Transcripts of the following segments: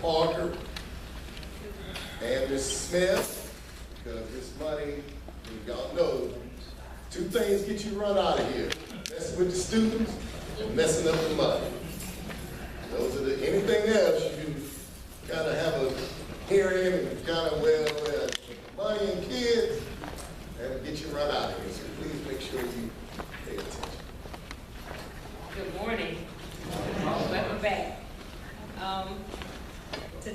Parker and Ms. Smith, because this money, y'all know, two things get you run out of here: messing with the students and messing up the money. Those are anything else you kind of have a hearing and kind of money and kids, that'll get you run out of here. So please make sure you pay attention. Good morning. Welcome back.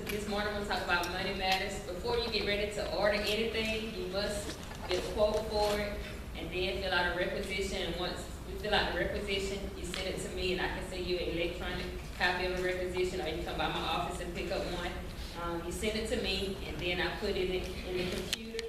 This morning we'll talk about money matters. Before you get ready to order anything, you must get a quote for it and then fill out a requisition. And once you fill out the requisition, you send it to me and I can send you an electronic copy of a requisition, or you can come by my office and pick up one. You send it to me and then I put it in the computer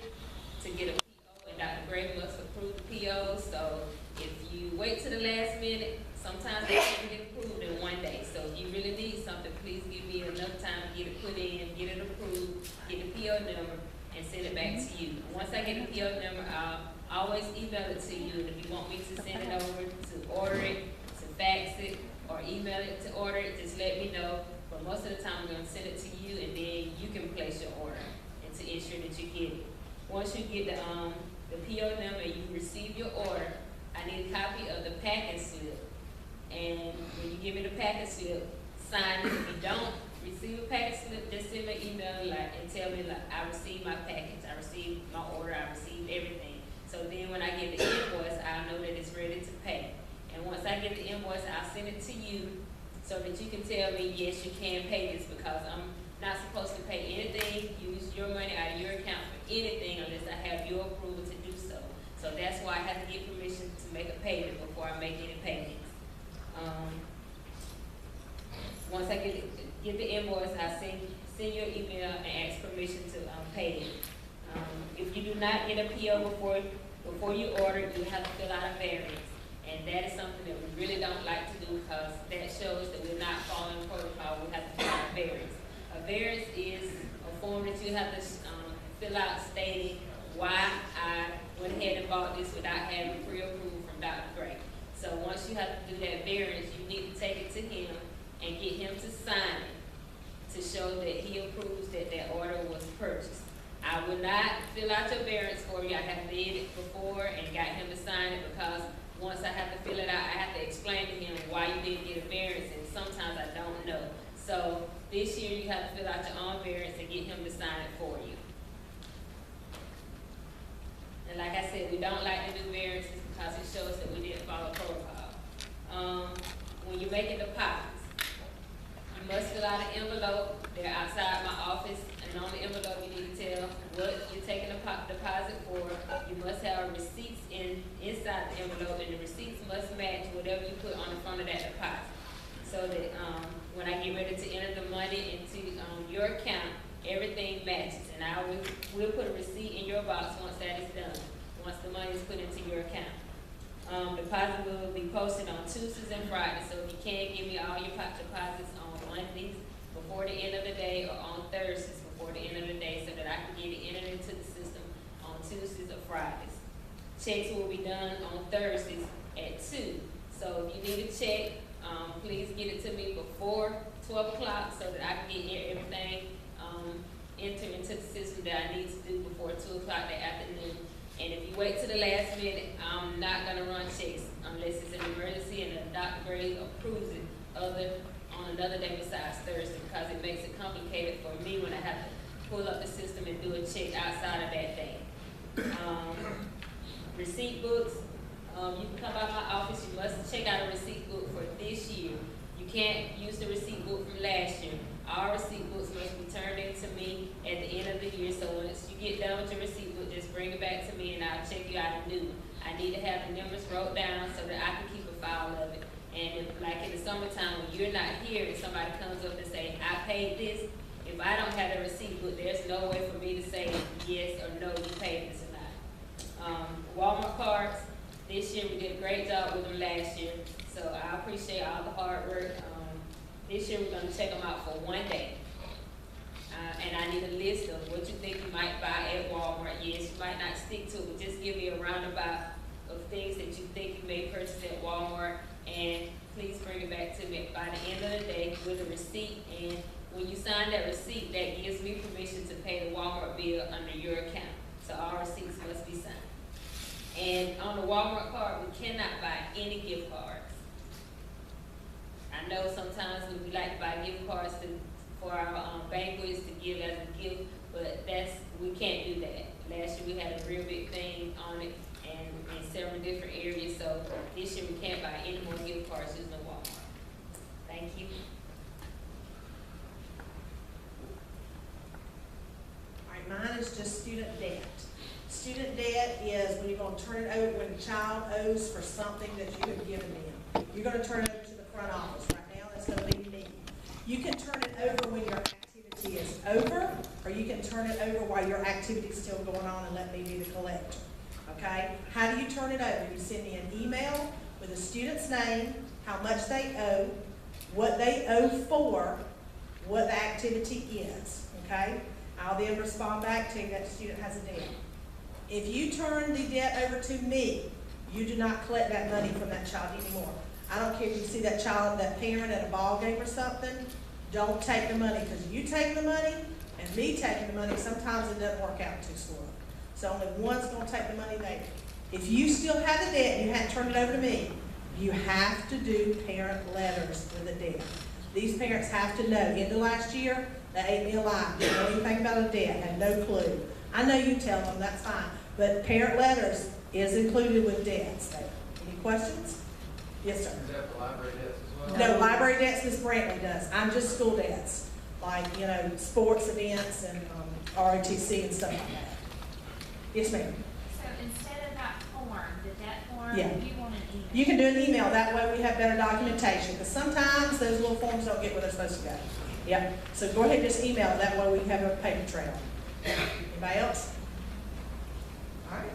to get a PO, and Dr. Gray must approve the PO. So if you wait to the last minute, sometimes they can get approved in one day. So if you really need something, please give me enough time to get it put in, get it approved, get the PO number, and send it back to you. Once I get the PO number, I'll always email it to you. And if you want me to send it over to order it, to fax it, or email it to order it, just let me know. But most of the time, I'm going to send it to you, and then you can place your order and to ensure that you get it. Once you get the PO number and you receive your order, I need a copy of the packing slip. And when you give me the package slip, sign it. If you don't receive a package slip, just send me an email and tell me I received my package, I received my order, I received everything. So then when I get the invoice, I'll know that it's ready to pay. And once I get the invoice, I'll send it to you so that you can tell me, yes, you can pay this, because I'm not supposed to pay anything, use your money out of your account for anything unless I have your approval to do so. So that's why I have to get permission to make a payment before I make any payments. Once I get the invoice, I send you an email and ask permission to pay it. If you do not get a PO before you order, you have to fill out a variance. And that is something that we really don't like to do, because that shows that we're not following protocol. We have to fill out a variance. A variance is a form that you have to fill out stating why I went ahead and bought this without having pre-approval from Dr. Gray. So once you have to do that variance, you need to take it to him and get him to sign it to show that he approves that that order was purchased. I will not fill out your variance for you. I have did it before and got him to sign it, because once I have to fill it out, I have to explain to him why you didn't get a variance, and sometimes I don't know. So this year you have to fill out your own variance and get him to sign it for you. And like I said, we don't like to do variances because it shows that we didn't follow protocol. When you're making deposits, you must fill out an envelope. They're outside my office, and on the envelope you need to tell what you're taking a deposit for. You must have receipts inside the envelope, and the receipts must match whatever you put on the front of that deposit, so that when I get ready to enter the money into your account, everything matches. And we'll put a receipt in your box once that is done, once the money is put into your account. Deposit will be posted on Tuesdays and Fridays, so if you can, give me all your deposits on Mondays before the end of the day, or on Thursdays before the end of the day, so that I can get it entered into the system on Tuesdays or Fridays. Checks will be done on Thursdays at 2. So if you need a check, please get it to me before 12 o'clock so that I can get everything entered into the system that I need to do before 2 o'clock that afternoon. And if you wait to the last minute, I'm not going to run checks unless it's an emergency and Dr. Gray approves it on another day besides Thursday, because it makes it complicated for me when I have to pull up the system and do a check outside of that day. Receipt books, you can come by my office. You must check out a receipt book for this year. You can't use the receipt book from last year. All receipt books must be turned in to me at the end of the year. So once you get done with your receipt book, just bring it back to me and I'll check you out a new one. I need to have the numbers wrote down so that I can keep a file of it. And if, like in the summertime, when you're not here and somebody comes up and say, I paid this, if I don't have the receipt book, there's no way for me to say yes or no, you paid this or not. Walmart cards, this year we did a great job with them last year. So I appreciate all the hard work. This year we're going to check them out for one day. And I need a list of what you think you might buy at Walmart. Yes, you might not stick to it, but just give me a roundabout of things that you think you may purchase at Walmart. And please bring it back to me by the end of the day with a receipt and when you sign that receipt, that gives me permission to pay the Walmart bill under your account. So all receipts must be signed. And on the Walmart card, we cannot buy any gift cards. I know sometimes we like to buy gift cards for our banquets to give as a gift, but we can't do that. Last year we had a real big thing on it and in several different areas, so this year we can't buy any more gift cards using the Walmart. Thank you. All right, mine is just student debt. Student debt is when you're going to turn it over, when a child owes for something that you have given them. You're going to turn it over to the front office. Right now, that's going to be me. You can turn it over when your activity is over, or you can turn it over while your activity is still going on and let me be the collector. Okay? How do you turn it over? You send me an email with the student's name, how much they owe, what they owe for, what the activity is. Okay? I'll then respond back to you that the student has a debt. If you turn the debt over to me, you do not collect that money from that child anymore. I don't care if you see that child, that parent at a ball game or something, don't take the money, because you take the money and me taking the money, sometimes it doesn't work out too slow. So only one's going to take the money there. If you still have the debt and you hadn't turned it over to me, you have to do parent letters with the debt. These parents have to know. End of last year, they ate me alive. Didn't know anything about a debt, had no clue. I know you tell them, that's fine. But parent letters is included with debts there. Any questions? Yes, sir. Is that for library debts as well? No, library debts, Ms. Brantley does. I'm just school debts, like, sports events and ROTC and stuff like that. Yes, ma'am. So instead of that form, the debt form, Yeah. you want an email? You can do an email. That way we have better documentation, because sometimes those little forms don't get where they're supposed to go. Yep. So go ahead and just email it. That way we have a paper trail. Anybody else? All right.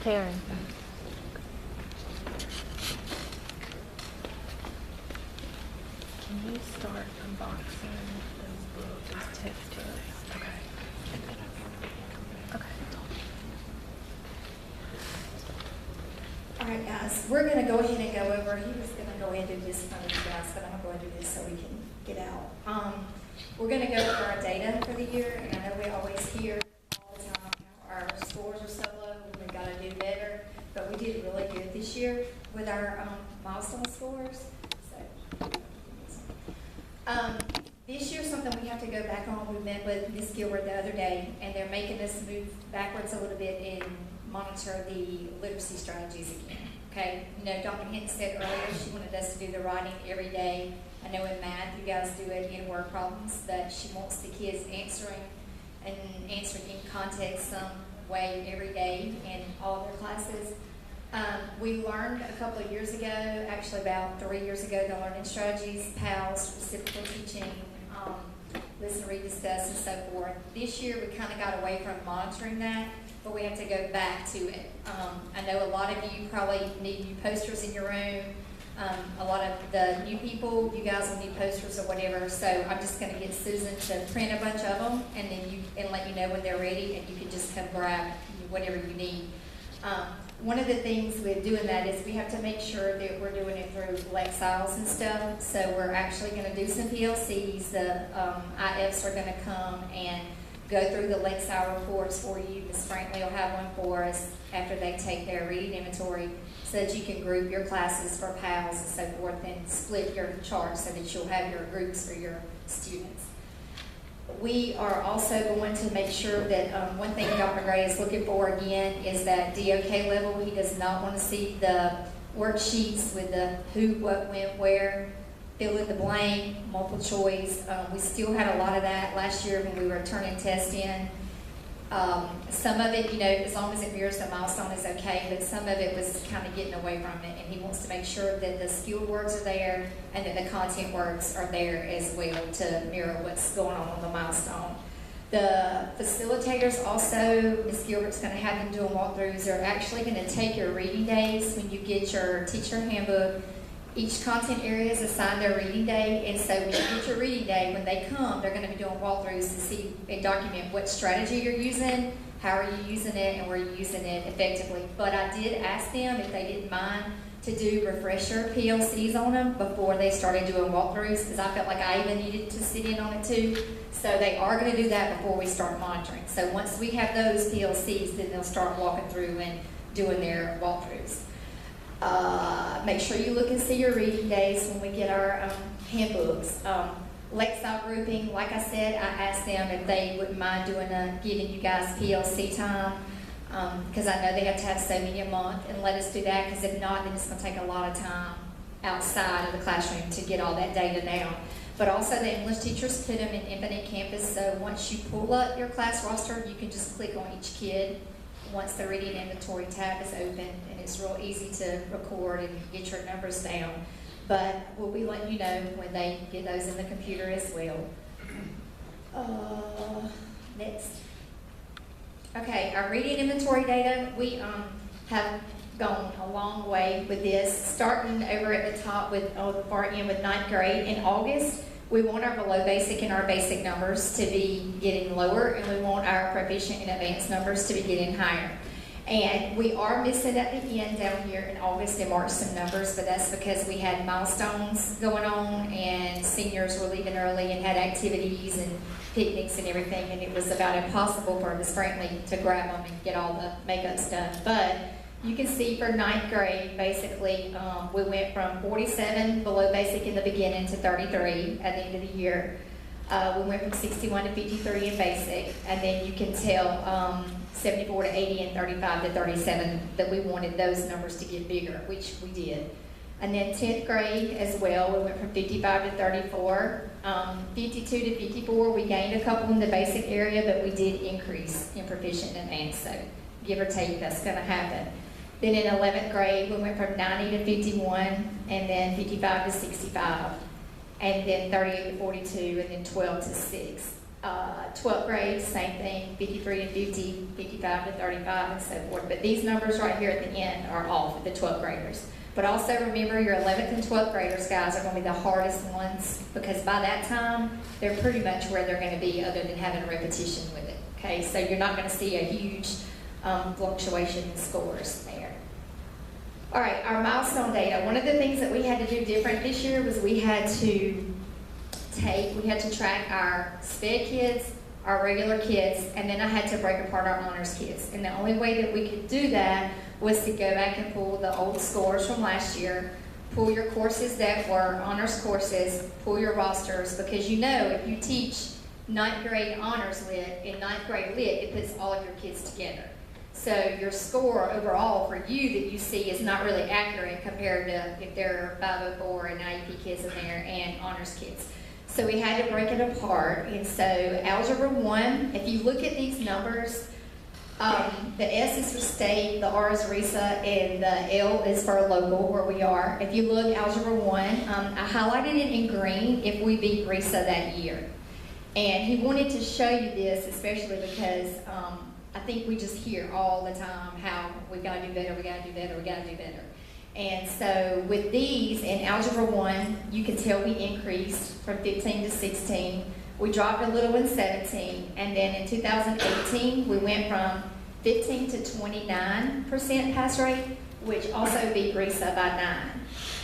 Karen. Can you start unboxing those books? Just text to us. Okay. Okay. All right, guys, we're going to go ahead and go over. He was going to go ahead and do this in front of you guys, but I'm going to do this so we can get out. We're going to go over our data for the year, and I know we always hear all the time how our scores are so low, we've got to do better, but we did really good this year with our milestone scores. This year, something we have to go back on. We met with Ms. Gilbert the other day, and they're making us move backwards a little bit and monitor the literacy strategies again. Okay, Dr. Hinton said earlier she wanted us to do the writing every day. I know in math you guys do it in word problems, but she wants the kids answering in context some way every day in all their classes. We learned a couple of years ago, actually about 3 years ago, the learning strategies, PALS, reciprocal teaching, listen, read, discuss, and so forth. This year we kind of got away from monitoring that, but we have to go back to it. I know a lot of you probably need new posters in your room. A lot of the new people, you guys will need posters or whatever, so I'm just going to get Susan to print a bunch of them and let you know when they're ready, and you can just come grab whatever you need. One of the things with doing that is we have to make sure that we're doing it through Lexiles and stuff. So we're actually going to do some PLCs. The IFs are going to come and go through the Lexile reports for you. Ms. Brantley will have one for us after they take their reading inventory so that you can group your classes for PALs and so forth and split your charts so that you'll have your groups for your students. We are also going to make sure that one thing Dr. Gray is looking for again is that DOK level. He does not want to see the worksheets with the who, what, when, where, fill in the blank, multiple choice. We still had a lot of that last year when we were turning tests in. Some of it, as long as it mirrors the milestone is okay, but some of it was kind of getting away from it, and he wants to make sure that the skilled words are there and that the content words are there as well to mirror what's going on the milestone. The facilitators also, Ms. Gilbert's gonna have them doing walkthroughs. They're actually gonna take your reading days when you get your teacher handbook. Each content area is assigned their reading day, and so when you get your reading day, when they come, they're gonna be doing walkthroughs to see and document what strategy you're using, how are you using it, and where you're using it effectively. But I did ask them if they didn't mind to do refresher PLCs on them before they started doing walkthroughs, because I felt like I even needed to sit in on it too. So they are gonna do that before we start monitoring. So once we have those PLCs, then they'll start walking through and doing their walkthroughs. Make sure you look and see your reading days when we get our handbooks. Lexile grouping, like I said, I asked them if they wouldn't mind giving you guys PLC time, because I know they have to have so many a month, and let us do that, because if not, then it's going to take a lot of time outside of the classroom to get all that data down. But also the English teachers put them in Infinite Campus, so once you pull up your class roster, you can just click on each kid once the reading inventory tab is open, and it's real easy to record and get your numbers down. But we'll be letting you know when they get those in the computer as well. Next. Okay, our reading inventory data, we have gone a long way with this, starting over at the top with, the far end with 9th grade. In August, we want our below basic and our basic numbers to be getting lower, and we want our proficient and advanced numbers to be getting higher. And we are missing at the end down here in August and March some numbers, but that's because we had milestones going on and seniors were leaving early and had activities and picnics and everything, and it was about impossible for Ms. Brantley to grab them and get all the makeups done. But you can see for 9th grade, basically, we went from 47 below basic in the beginning to 33 at the end of the year. We went from 61 to 53 in basic, and then you can tell 74 to 80 and 35 to 37 that we wanted those numbers to get bigger, which we did. And then 10th grade as well, we went from 55 to 34. 52 to 54, we gained a couple in the basic area, but we did increase in proficient and advanced, so give or take, that's gonna happen. Then in 11th grade, we went from 90 to 51, and then 55 to 65, and then 38 to 42, and then 12 to 6. 12th grade, same thing, 53 to 50, 55 to 35, and so forth. But these numbers right here at the end are all for the 12th graders. But also remember, your 11th and 12th graders, guys, are going to be the hardest ones, because by that time, they're pretty much where they're going to be, other than having a repetition with it. Okay, so you're not going to see a huge fluctuation in scores there. All right, our milestone data. One of the things that we had to do different this year was we had to track our SPED kids, our regular kids, and then I had to break apart our honors kids. And the only way that we could do that was to go back and pull the old scores from last year, pull your courses that were honors courses, pull your rosters, because you know if you teach 9th grade honors lit and 9th grade lit, it puts all of your kids together. So your score overall for you that you see is not really accurate compared to if there are 504 and IEP kids in there and honors kids. So we had to break it apart. And so Algebra 1, if you look at these numbers, the S is for state, the R is RESA, and the L is for local, where we are. If you look Algebra 1, I highlighted it in green if we beat RESA that year. And he wanted to show you this, especially because I think we just hear all the time how we got to do better, we got to do better, we got to do better. And so with these, in Algebra 1, you can tell we increased from 15 to 16. We dropped a little in 17. And then in 2018, we went from 15 to 29% pass rate, which also beat RESA by 9.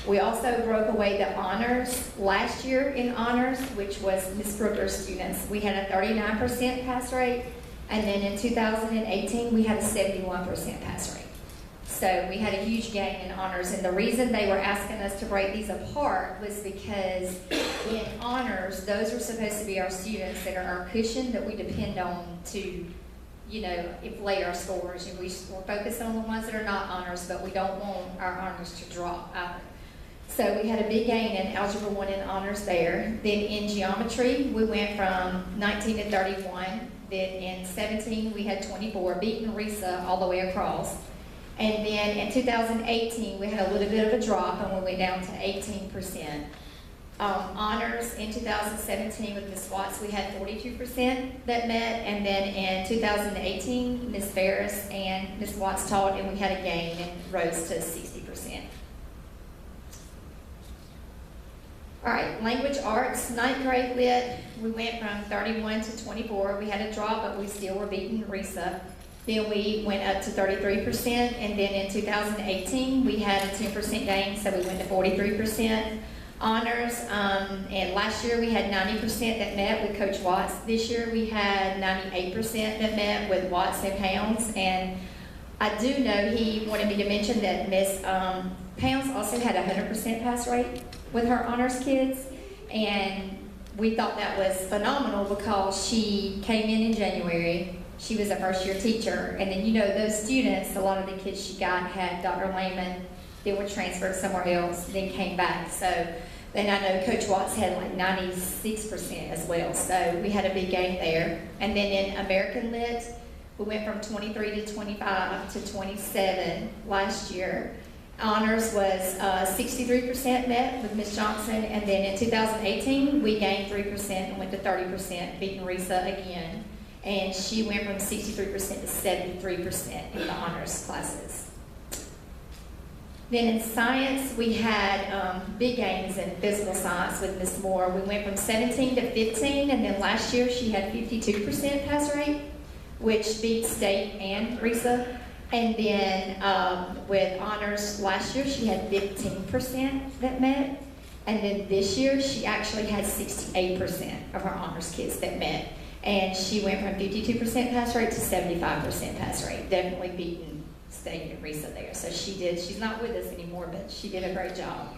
We also broke away the honors last year in honors, which was Ms. Brooker's students. We had a 39% pass rate. And then in 2018, we had a 71% pass rate. So we had a huge gain in honors, and the reason they were asking us to break these apart was because in honors, those are supposed to be our students that are our cushion that we depend on to, you know, inflate our scores. And we're focused on the ones that are not honors, but we don't want our honors to drop either. So we had a big gain in Algebra 1 in honors there. Then in geometry, we went from 19 to 31. Then in 17, we had 24, beating RESA all the way across. And then in 2018, we had a little bit of a drop, and we went down to 18%. Honors in 2017 with Ms. Watts, we had 42% that met, and then in 2018, Ms. Ferris and Ms. Watts taught, and we had a gain and rose to 60%. All right, language arts, 9th grade lit, we went from 31 to 24. We had a drop, but we still were beating RESA. Then we went up to 33%, and then in 2018, we had a 10% gain, so we went to 43%. Honors, and last year we had 90% that met with Coach Watts. This year we had 98% that met with Watts and Pounds, and I do know he wanted me to mention that Miss Pounds also had a 100% pass rate with her honors kids, and we thought that was phenomenal because she came in January. She was a first-year teacher, and then you know those students, a lot of the kids she got had Dr. Lehman, then were transferred somewhere else, then came back. So then I know Coach Watts had like 96% as well, so we had a big gain there. And then in American Lit, we went from 23 to 25 to 27 last year. Honors was 63% met with Ms. Johnson, and then in 2018, we gained 3% and went to 30%, beating RESA again. And she went from 63% to 73% in the honors classes. Then in science, we had big gains in physical science with Ms. Moore. We went from 17 to 15, and then last year she had 52% pass rate, which beat state and RESA. And then with honors last year, she had 15% that met. And then this year, she actually had 68% of her honors kids that met. And she went from 52% pass rate to 75% pass rate, definitely beating state and RESA there. So she did, she's not with us anymore, but she did a great job.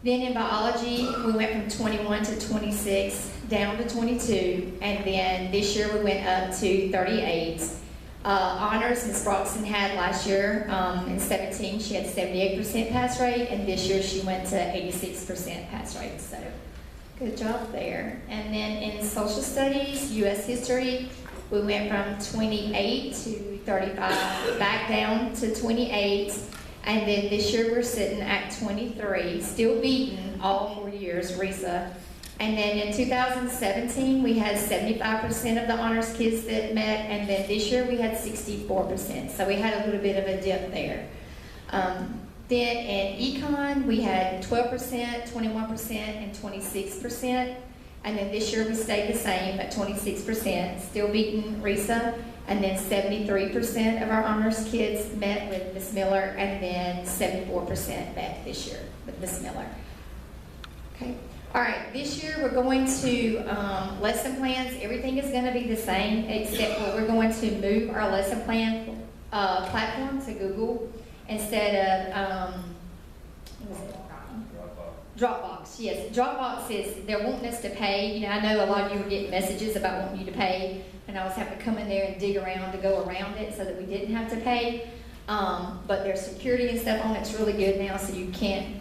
Then in biology, we went from 21 to 26, down to 22, and then this year we went up to 38. Honors, Ms. Broxton had last year in 17, she had 78% pass rate, and this year she went to 86% pass rate, so good job there. And then in social studies, U.S. history, we went from 28 to 35, back down to 28, and then this year we're sitting at 23, still beating all 4 years RESA. And then in 2017, we had 75% of the honors kids that met, and then this year we had 64%. So we had a little bit of a dip there. Then in econ, we had 12%, 21%, and 26. And then this year we stayed the same at 26%, still beating RESA. And then 73% of our honors kids met with Ms. Miller, and then 74% met this year with Ms. Miller. Okay. All right, this year we're going to lesson plans. Everything is going to be the same, except for we're going to move our lesson plan platform to Google instead of Dropbox. Yes, Dropbox is, they're wanting us to pay. You know, I know a lot of you were getting messages about wanting you to pay, and I was having to come in there and dig around to go around it so that we didn't have to pay. But there's security and stuff on it. It's really good now, so you can't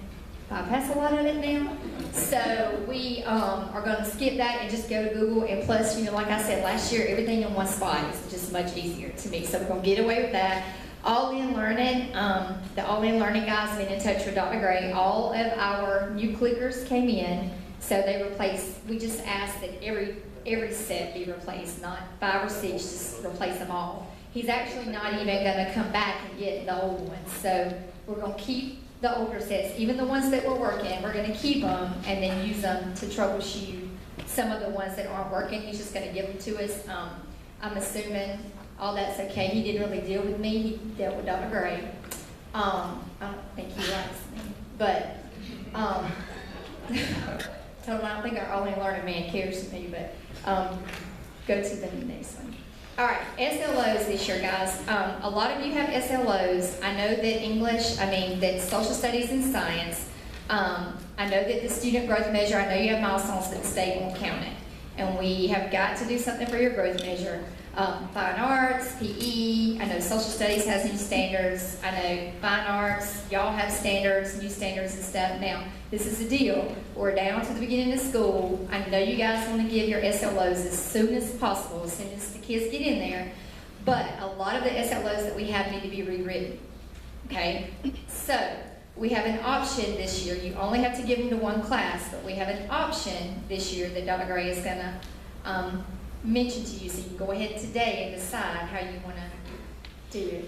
bypass a lot of it now. So we are going to skip that and just go to Google. And plus, you know, like I said last year, everything in one spot is just much easier to me. So we're going to get away with that. All-in learning, the all-in learning guys have been in touch with Dr. Gray. All of our new clickers came in, so they replaced. We just asked that every set be replaced, not 5 or 6, just replace them all. He's actually not even going to come back and get the old ones. So we're going to keep the older sets, even the ones that were working, we're going to keep them and then use them to troubleshoot some of the ones that aren't working. He's just going to give them to us. I'm assuming all that's okay. He didn't really deal with me. He dealt with Dr. Gray. I don't think he likes me, but I don't think our only learning man cares to me, but go to the next one. All right, SLOs this year, guys. A lot of you have SLOs. I know that English, that social studies and science. I know that the student growth measure, I know you have milestones, but the state won't count it. And we have got to do something for your growth measure. Fine arts, PE, I know social studies has new standards. I know fine arts, y'all have standards, new standards and stuff. Now, this is the deal. We're down to the beginning of school. I know you guys want to give your SLOs as soon as possible, as soon as the kids get in there. But a lot of the SLOs that we have need to be rewritten. Okay? So, we have an option this year. You only have to give them to one class, but we have an option this year that Donna Gray is gonna mention to you. So you can go ahead today and decide how you wanna do it.